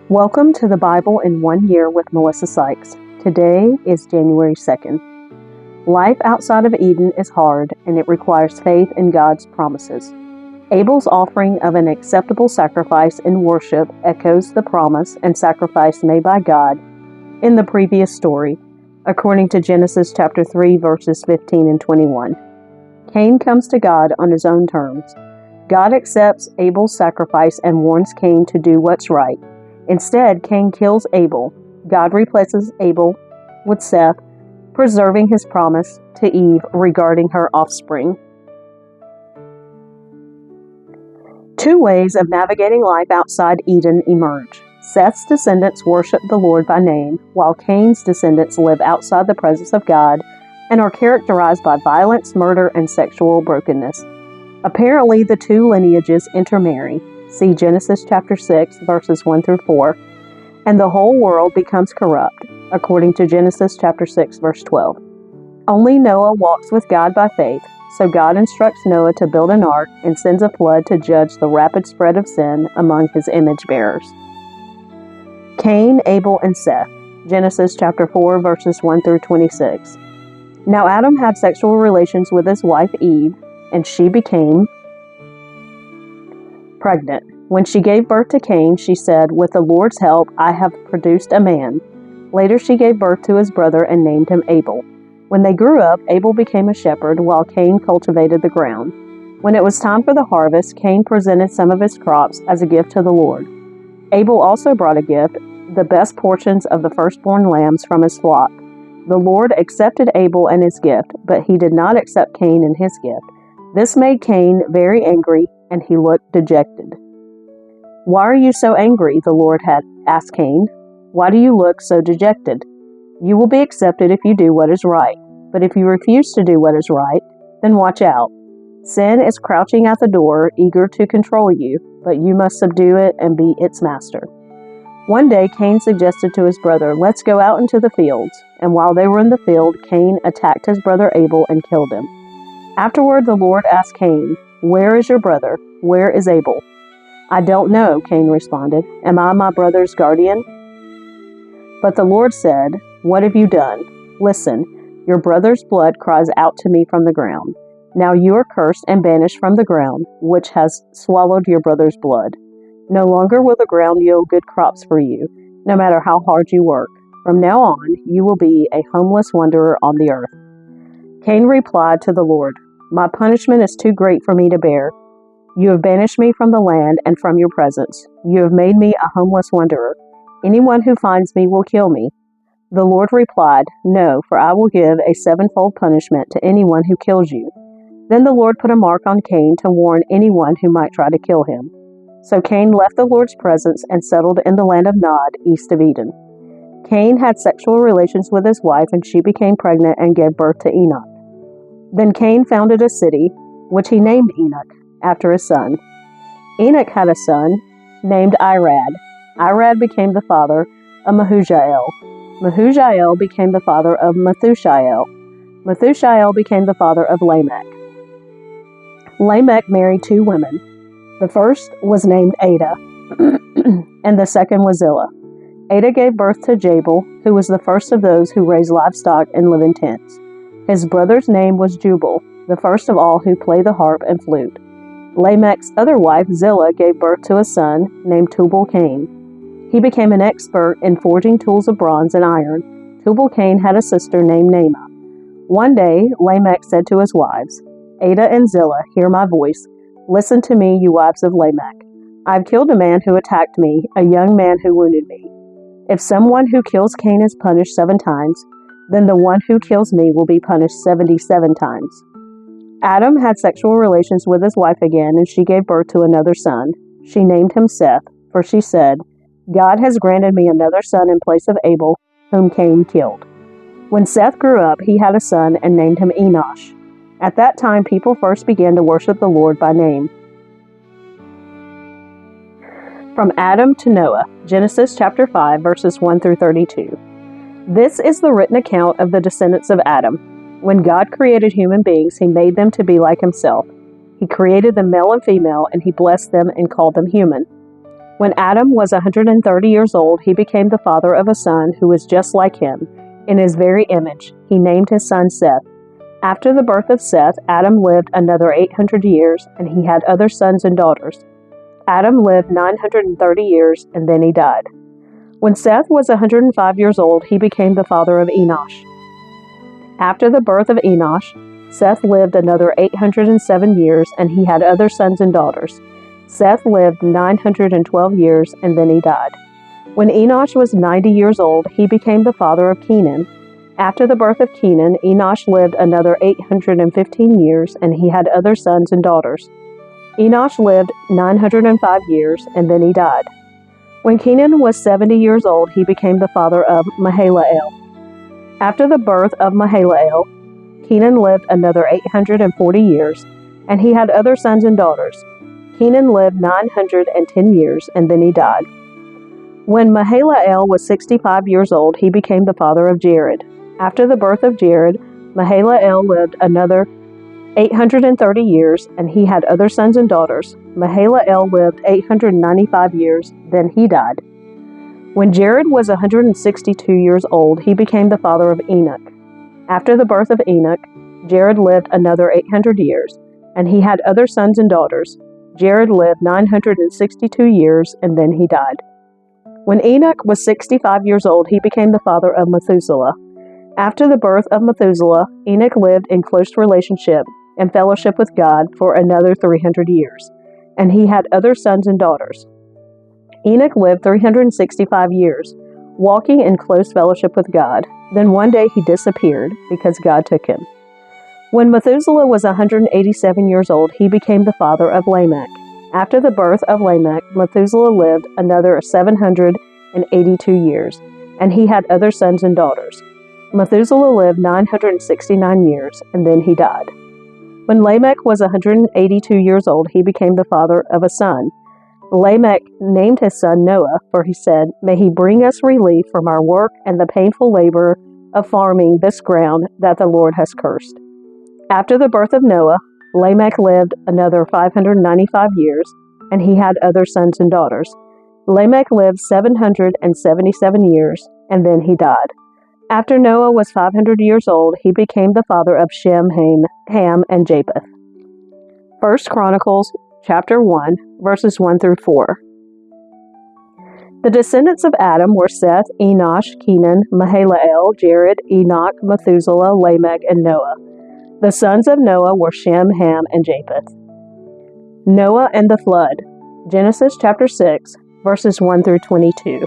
Welcome to the Bible in 1 Year with Melissa Sykes. Today is January 2nd. Life outside of Eden is hard, and it requires faith in God's promises. Abel's offering of an acceptable sacrifice in worship echoes the promise and sacrifice made by God in the previous story, according to Genesis chapter 3, verses 15 and 21. Cain comes to God on his own terms. God accepts Abel's sacrifice and warns Cain to do what's right. Instead, Cain kills Abel. God replaces Abel with Seth, preserving his promise to Eve regarding her offspring. Two ways of navigating life outside Eden emerge. Seth's descendants worship the Lord by name, while Cain's descendants live outside the presence of God and are characterized by violence, murder, and sexual brokenness. Apparently, the two lineages intermarry. See Genesis chapter 6, verses 1 through 4, and the whole world becomes corrupt, according to Genesis chapter 6, verse 12. Only Noah walks with God by faith, so God instructs Noah to build an ark and sends a flood to judge the rapid spread of sin among his image bearers. Cain, Abel, and Seth, Genesis chapter 4, verses 1 through 26. Now Adam had sexual relations with his wife Eve, and she became pregnant. When she gave birth to Cain, she said, "With the Lord's help, I have produced a man." Later she gave birth to his brother and named him Abel. When they grew up, Abel became a shepherd, while Cain cultivated the ground. When it was time for the harvest, Cain presented some of his crops as a gift to the Lord. Abel also brought a gift, the best portions of the firstborn lambs from his flock. The Lord accepted Abel and his gift, but he did not accept Cain and his gift. This made Cain very angry, and he looked dejected. "Why are you so angry?" the Lord had asked Cain. "Why do you look so dejected? You will be accepted if you do what is right. But if you refuse to do what is right, then watch out. Sin is crouching at the door, eager to control you, but you must subdue it and be its master." One day, Cain suggested to his brother, "Let's go out into the fields." And while they were in the field, Cain attacked his brother Abel and killed him. Afterward, the Lord asked Cain, "Where is your brother? Where is Abel?" "I don't know," Cain responded. "Am I my brother's guardian?" But the Lord said, "What have you done? Listen, your brother's blood cries out to me from the ground. Now you are cursed and banished from the ground, which has swallowed your brother's blood. No longer will the ground yield good crops for you, no matter how hard you work. From now on, you will be a homeless wanderer on the earth." Cain replied to the Lord, "My punishment is too great for me to bear. You have banished me from the land and from your presence. You have made me a homeless wanderer. Anyone who finds me will kill me." The Lord replied, "No, for I will give a sevenfold punishment to anyone who kills you." Then the Lord put a mark on Cain to warn anyone who might try to kill him. So Cain left the Lord's presence and settled in the land of Nod, east of Eden. Cain had sexual relations with his wife, and she became pregnant and gave birth to Enoch. Then Cain founded a city, which he named Enoch, after his son. Enoch had a son named Irad. Irad became the father of Mehujael. Mehujael became the father of Methushael. Methushael became the father of Lamech. Lamech married two women. The first was named Ada, and the second was Zillah. Ada gave birth to Jabal, who was the first of those who raised livestock and live in tents. His brother's name was Jubal, the first of all who play the harp and flute. Lamech's other wife, Zillah, gave birth to a son named Tubal-Cain. He became an expert in forging tools of bronze and iron. Tubal-Cain had a sister named Naamah. One day, Lamech said to his wives, "Ada and Zillah, hear my voice. Listen to me, you wives of Lamech. I have killed a man who attacked me, a young man who wounded me. If someone who kills Cain is punished 7 times, then the one who kills me will be punished 77 times." Adam had sexual relations with his wife again, and she gave birth to another son. She named him Seth, for she said, "God has granted me another son in place of Abel, whom Cain killed." When Seth grew up, he had a son and named him Enosh. At that time, people first began to worship the Lord by name. From Adam to Noah, Genesis chapter 5, verses 1 through 32. This is the written account of the descendants of Adam. When God created human beings, he made them to be like himself. He created them male and female, and he blessed them and called them human. When Adam was 130 years old, he became the father of a son who was just like him, in his very image. He named his son Seth. After the birth of Seth, Adam lived another 800 years, and he had other sons and daughters. Adam lived 930 years, and then he died. When Seth was 105 years old, he became the father of Enosh. After the birth of Enosh, Seth lived another 807 years, and he had other sons and daughters. Seth lived 912 years, and then he died. When Enosh was 90 years old, he became the father of Kenan. After the birth of Kenan, Enosh lived another 815 years, and he had other sons and daughters. Enosh lived 905 years, and then he died. When Kenan was 70 years old, he became the father of Mahalalel. After the birth of Mahalalel, Kenan lived another 840 years, and he had other sons and daughters. Kenan lived 910 years, and then he died. When Mahalalel was 65 years old, he became the father of Jared. After the birth of Jared, Mahalalel lived another 830 years, and he had other sons and daughters. Mahalalel lived 895 years, then he died. When Jared was 162 years old, he became the father of Enoch. After the birth of Enoch, Jared lived another 800 years, and he had other sons and daughters. Jared lived 962 years, and then he died. When Enoch was 65 years old, he became the father of Methuselah. After the birth of Methuselah, Enoch lived in close relationship and fellowship with God for another 300 years, and he had other sons and daughters. Enoch lived 365 years, walking in close fellowship with God. Then one day he disappeared because God took him. When Methuselah was 187 years old, he became the father of Lamech. After the birth of Lamech, Methuselah lived another 782 years, and he had other sons and daughters. Methuselah lived 969 years, and then he died. When Lamech was 182 years old, he became the father of a son. Lamech named his son Noah, for he said, "May he bring us relief from our work and the painful labor of farming this ground that the Lord has cursed." After the birth of Noah, Lamech lived another 595 years, and he had other sons and daughters. Lamech lived 777 years, and then he died. After Noah was 500 years old, he became the father of Shem, Ham, and Japheth. 1 Chronicles chapter 1, verses 1 through 4. The descendants of Adam were Seth, Enosh, Kenan, Mahalalel, Jared, Enoch, Methuselah, Lamech, and Noah. The sons of Noah were Shem, Ham, and Japheth. Noah and the flood. Genesis chapter 6, verses 1 through 22.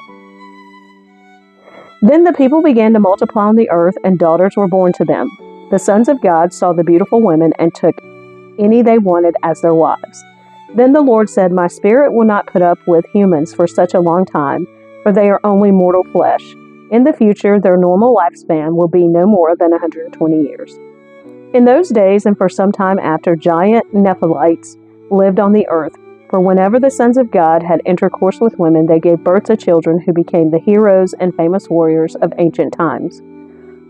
Then the people began to multiply on the earth, and daughters were born to them. The sons of God saw the beautiful women and took any they wanted as their wives. Then the Lord said, "My spirit will not put up with humans for such a long time, for they are only mortal flesh. In the future, their normal lifespan will be no more than 120 years. In those days and for some time after, giant Nephilites lived on the earth, for whenever the sons of God had intercourse with women, they gave birth to children who became the heroes and famous warriors of ancient times.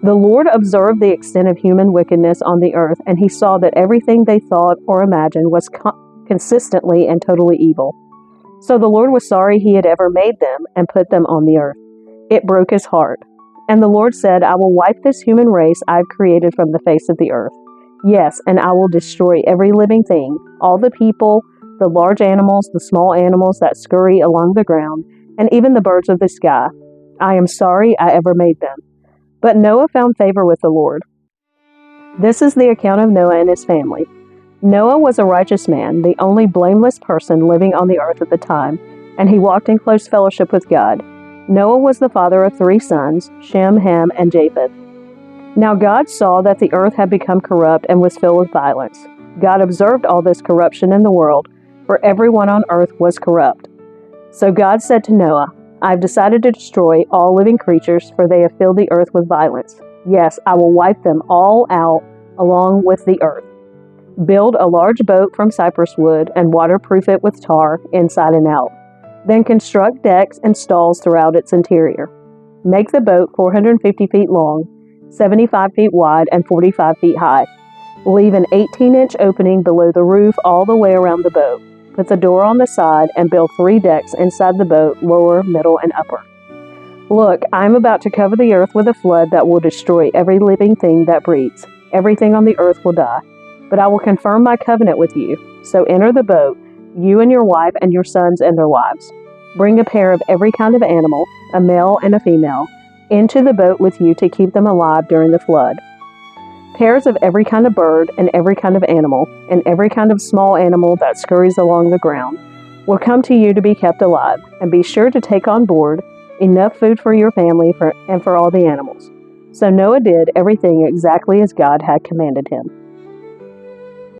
The Lord observed the extent of human wickedness on the earth, and he saw that everything they thought or imagined was consistently and totally evil. So the Lord was sorry he had ever made them and put them on the earth. It broke his heart. And the Lord said, "I will wipe this human race I've created from the face of the earth. Yes, and I will destroy every living thing, all the people, the large animals, the small animals that scurry along the ground, and even the birds of the sky. I am sorry I ever made them." But Noah found favor with the Lord. This is the account of Noah and his family. Noah was a righteous man, the only blameless person living on the earth at the time, and he walked in close fellowship with God. Noah was the father of 3 sons, Shem, Ham, and Japheth. Now God saw that the earth had become corrupt and was filled with violence. God observed all this corruption in the world, for everyone on earth was corrupt. So God said to Noah, "I have decided to destroy all living creatures, for they have filled the earth with violence. Yes, I will wipe them all out along with the earth. Build a large boat from cypress wood and waterproof it with tar inside and out. Then construct decks and stalls throughout its interior. Make the boat 450 feet long, 75 feet wide, and 45 feet high. Leave an 18-inch opening below the roof all the way around the boat. with a door on the side, and build 3 decks inside the boat, lower, middle, and upper. Look, I am about to cover the earth with a flood that will destroy every living thing that breathes. Everything on the earth will die. But I will confirm my covenant with you. So enter the boat, you and your wife and your sons and their wives. Bring a pair of every kind of animal, a male and a female, into the boat with you to keep them alive during the flood. Pairs of every kind of bird and every kind of animal, and every kind of small animal that scurries along the ground, will come to you to be kept alive, and be sure to take on board enough food for your family and for all the animals. So Noah did everything exactly as God had commanded him.